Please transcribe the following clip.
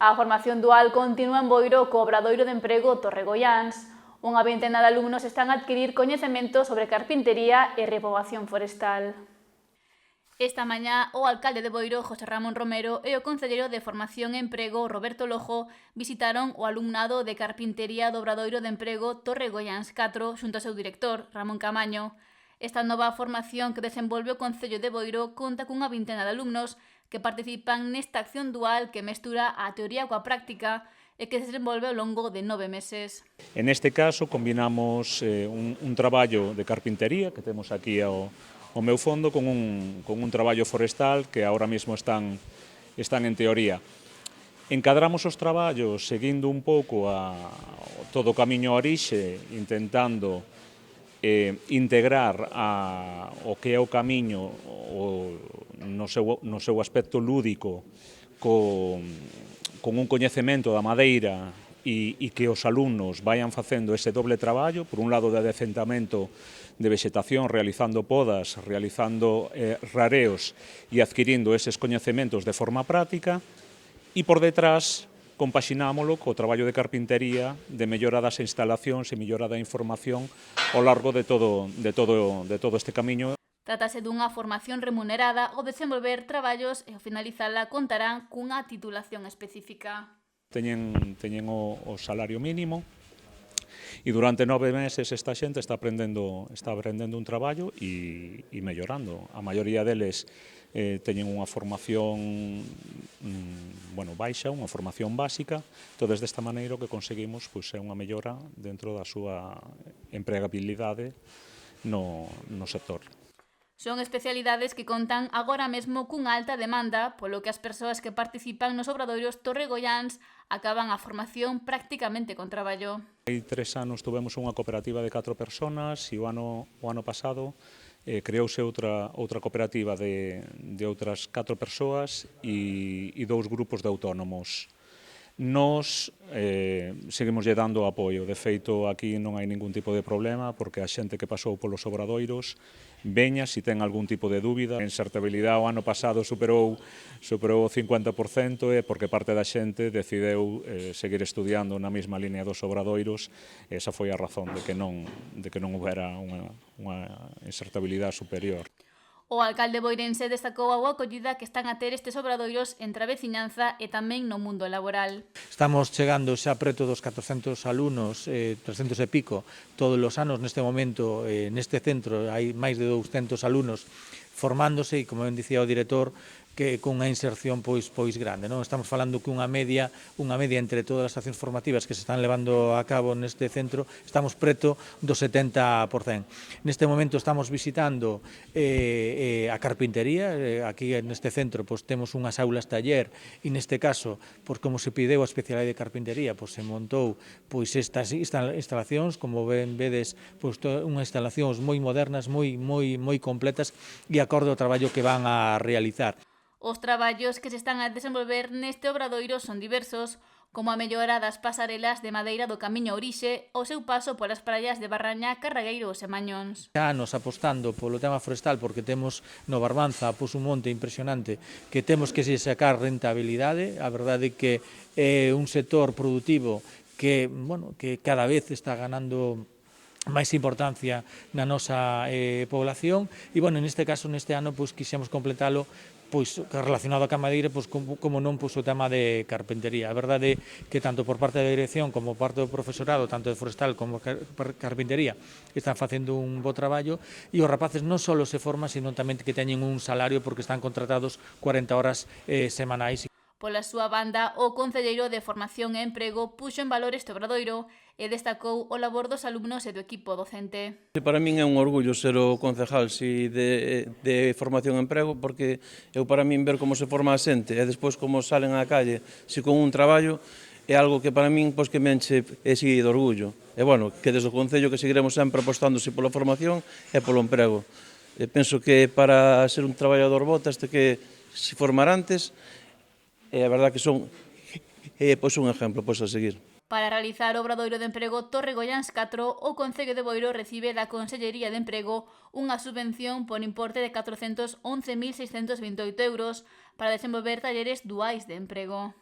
A formación dual continúa en Boiro co Obradoiro de Emprego Torregoiáns. Unha vintena de alumnos están a adquirir coñecementos sobre carpintería e repobación forestal. Esta mañá, o alcalde de Boiro, José Ramón Romero, e o concelleiro de Formación e Emprego, Roberto Lojo, visitaron o alumnado de carpintería do Obradoiro de Emprego Torregoiáns 4 xunto ao seu director, Ramón Camaño. Esta nova formación que desenvolve o Concello de Boiro conta cunha vintena de alumnos que participan nesta acción dual que mestura a teoría coa práctica e que se desenvolve ao longo de 9 meses. En este caso combinamos un traballo de carpintería que temos aquí ao meu fondo con un traballo forestal que ahora mesmo están en teoría. Encadramos os traballos seguindo un pouco todo o camiño a orixe, intentando integrar o que é o camiño no seu aspecto lúdico con un coñecemento da madeira e que os alumnos vayan facendo ese doble traballo, por un lado de adecentamento de vegetación, realizando podas, realizando rareos e adquirindo eses coñecementos de forma práctica, e por detrás compaxinámolo co traballo de carpintería, de mellora das instalacións e mellora da información ao largo de todo este camiño. Trátase dunha formación remunerada ao desenvolver traballos e ao finalizala contarán cunha titulación específica. Teñen o salario mínimo e durante 9 meses esta xente está aprendendo un traballo e mellorando. A maioría deles teñen unha formación baixa, unha formación básica, entón desta maneira o que conseguimos é unha mellora dentro da súa empregabilidade no sector. Son especialidades que contan agora mesmo cunha alta demanda, polo que as persoas que participan nos obradoiros torregoiáns acaban a formación prácticamente con traballo. Hai 3 anos tuvemos unha cooperativa de 4 personas e o ano pasado creouse outra cooperativa de outras 4 persoas e 2 grupos de autónomos. Nos seguimos lle dando apoio, de feito aquí non hai ningún tipo de problema porque a xente que pasou polos obradoiros veña se ten algún tipo de dúbida. A insertabilidade o ano pasado superou o 50% e porque parte da xente decideu seguir estudiando na mesma línea dos obradoiros, esa foi a razón de que non houbera unha insertabilidade superior. O alcalde boirense destacou a boa acollida que están a ter estes obradoiros entre a veciñanza e tamén no mundo laboral. Estamos chegando xa preto dos 400 alumnos, 300 e pico, todos os anos neste momento, neste centro hai máis de 200 alumnos formándose e, como ben dicía o director, que con unha inserción pois grande, non? Estamos falando que unha media entre todas as accións formativas que se están levando a cabo neste centro, estamos preto do 70%. Neste momento estamos visitando a carpintería, aquí neste centro pois temos unhas aulas taller e neste caso, pois como se pideu a especialidade de carpintería, pois se montou pois estas instalacións, como ben vedes, pois unhas instalacións moi modernas, moi completas e acorde ao traballo que van a realizar. Os traballos que se están a desenvolver neste obradoiro son diversos, como a mellora das pasarelas de madeira do camiño a orixe ou seu paso polas praias de Barraña, Carragueiros e Mañóns. Xa nos apostando polo tema forestal porque temos no Barbanza un monte impresionante que temos que sacar rentabilidade. A verdade é que é un sector productivo que cada vez está ganando máis importancia na nosa población e, neste caso, neste ano, quixemos completalo relacionado a madeira, como non o tema de carpintería. A verdade é que tanto por parte da dirección como por parte do profesorado, tanto de forestal como de carpintería, están facendo un bo traballo e os rapaces non só se forman, sino tamén que teñen un salario porque están contratados 40 horas semanais. Pola súa banda, o concelleiro de Formación e Emprego puxo en valor este obradoiro e destacou o labor dos alumnos e do equipo docente. Para min é un orgullo ser o concejal de Formación e Emprego porque para min ver como se forma a xente e despois como salen á calle con un traballo é algo que para min que me enche de orgullo. E que desde o Concello que seguiremos sempre apostándose pola formación e polo emprego. Penso que para ser un traballador bo teste que se formar antes. E a verdade que son un exemplo a seguir. Para realizar o obradoiro de emprego Torregoiáns 4, o Concello de Boiro recibe da Consellería de Emprego unha subvención por importe de 411.628 euros para desenvolver talleres duais de emprego.